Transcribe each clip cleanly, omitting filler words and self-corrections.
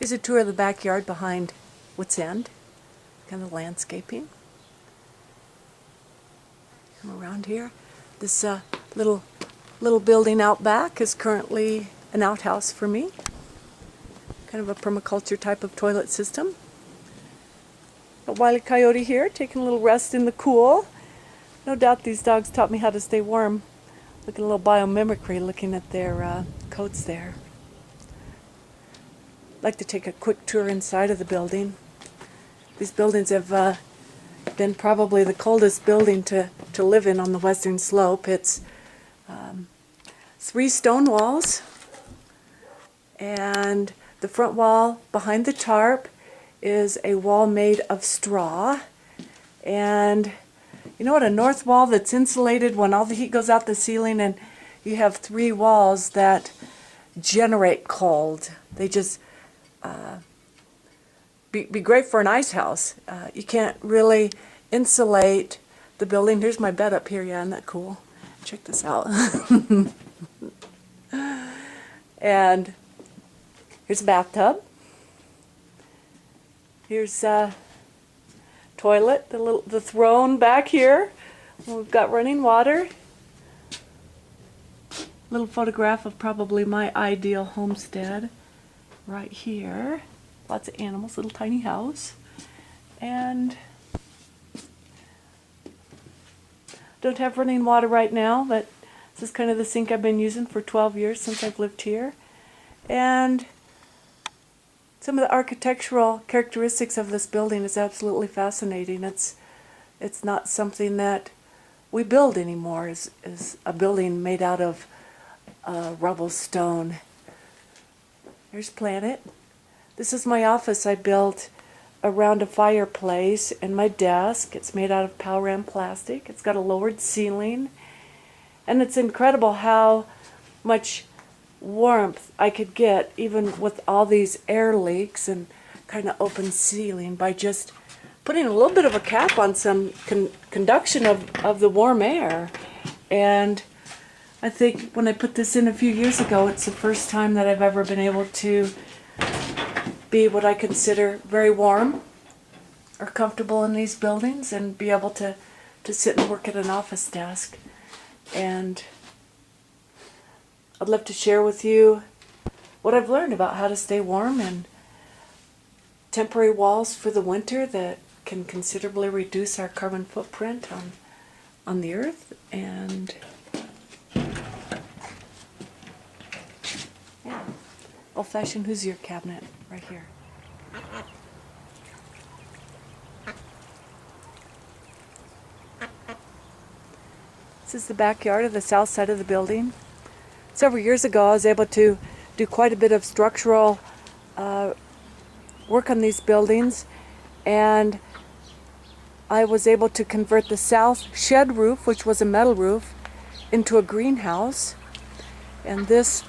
Here's a tour of the backyard behind Woods End, kind of landscaping. Come around here. This little building out back is currently an outhouse for me. Kind of a permaculture type of toilet system. A Wile E. Coyote here, taking a little rest in the cool. No doubt these dogs taught me how to stay warm. Look at a little biomimicry looking at their coats there. I'd like to take a quick tour inside of the building. These buildings have been probably the coldest building to live in on the western slope. It's 3 stone walls, and the front wall behind the tarp is a wall made of straw. And you know what, a north wall that's insulated when all the heat goes out the ceiling, and you have 3 walls that generate cold. They just be great for an ice house. You can't really insulate the building. Here's my bed up here. Yeah, isn't that cool? Check this out. And here's a bathtub. Here's a toilet, the throne back here. We've got running water. Little photograph of probably my ideal homestead right here. Lots of animals, little tiny house. And don't have running water right now, but this is kind of the sink I've been using for 12 years since I've lived here. And some of the architectural characteristics of this building is absolutely fascinating. It's not something that we build anymore. Is a building made out of rubble stone. There's Planet. This is my office I built around a fireplace, and my desk. It's made out of Palram plastic. It's got a lowered ceiling, and it's incredible how much warmth I could get even with all these air leaks and kind of open ceiling by just putting a little bit of a cap on some conduction of the warm air. And I think when I put this in a few years ago, it's the first time that I've ever been able to be what I consider very warm or comfortable in these buildings, and be able to sit and work at an office desk. And I'd love to share with you what I've learned about how to stay warm, and temporary walls for the winter that can considerably reduce our carbon footprint on the earth. And yeah, old-fashioned Hoosier cabinet right here. This is the backyard of the south side of the building. Several years ago, I was able to do quite a bit of structural work on these buildings, and I was able to convert the south shed roof, which was a metal roof, into a greenhouse. And this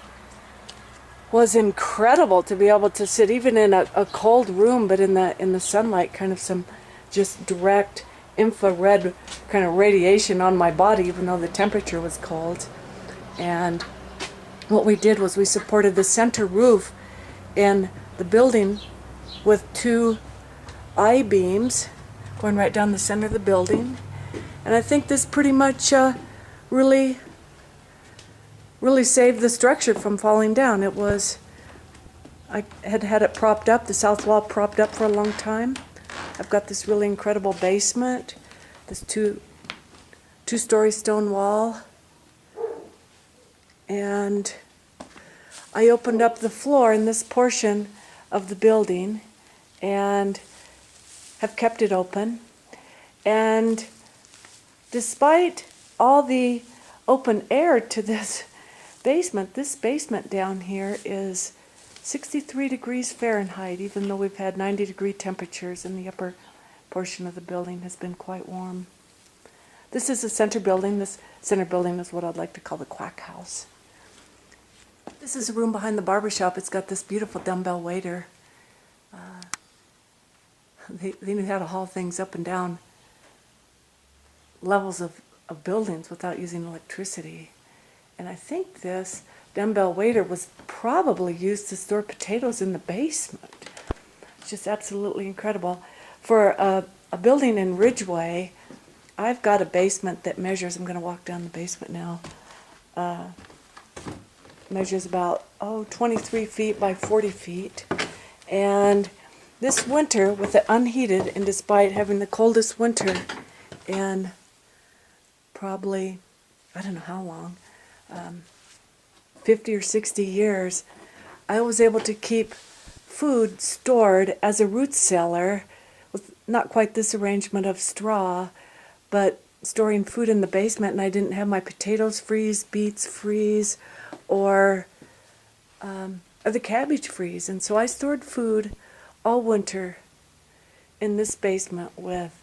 was incredible to be able to sit even in a cold room, but in the sunlight, kind of some just direct infrared kind of radiation on my body, even though the temperature was cold. And what we did was we supported the center roof in the building with 2 I-beams going right down the center of the building. And I think this pretty much really saved the structure from falling down. I had it propped up, the south wall propped up for a long time. I've got this really incredible basement, this two-story stone wall. And I opened up the floor in this portion of the building and have kept it open. And despite all the open air to this basement down here is 63 degrees Fahrenheit, even though we've had 90-degree temperatures, and the upper portion of the building has been quite warm. This is the center building. This center building is what I'd like to call the quack house. This is a room behind the barbershop. It's got this beautiful dumbbell waiter. They knew how to haul things up and down levels of buildings without using electricity. And I think this dumbbell waiter was probably used to store potatoes in the basement. It's just absolutely incredible. For a building in Ridgway, I've got a basement that measures, I'm going to walk down the basement now, measures about, 23 feet by 40 feet. And this winter, with it unheated, and despite having the coldest winter in probably, I don't know how long, 50 or 60 years, I was able to keep food stored as a root cellar with not quite this arrangement of straw, but storing food in the basement, and I didn't have my potatoes freeze, beets freeze, or the cabbage freeze. And so I stored food all winter in this basement with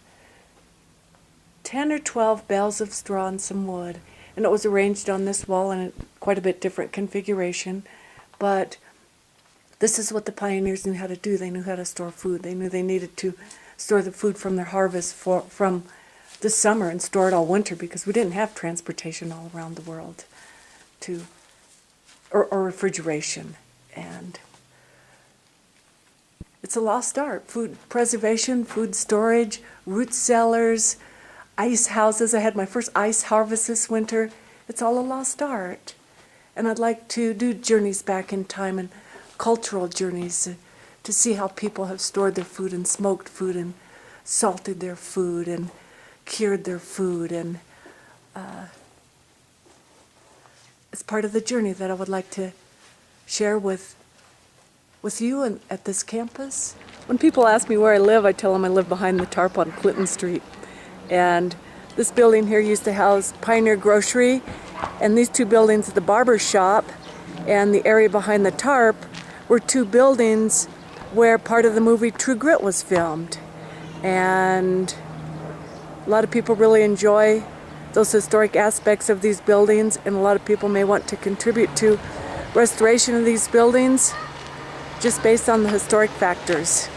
10 or 12 bales of straw and some wood, and it was arranged on this wall in a quite a bit different configuration, but this is what the pioneers knew how to do. They knew how to store food. They knew they needed to store the food from their harvest from the summer and store it all winter, because we didn't have transportation all around the world or refrigeration. And it's a lost art. Food preservation, food storage, root cellars, ice houses. I had my first ice harvest this winter. It's all a lost art. And I'd like to do journeys back in time and cultural journeys to see how people have stored their food and smoked food and salted their food and cured their food. And it's part of the journey that I would like to share with you and at this campus. When people ask me where I live, I tell them I live behind the tarp on Clinton Street. And this building here used to house Pioneer Grocery, and these two buildings, the Barbershop and the area behind the tarp, were two buildings where part of the movie True Grit was filmed. And a lot of people really enjoy those historic aspects of these buildings, and a lot of people may want to contribute to restoration of these buildings just based on the historic factors.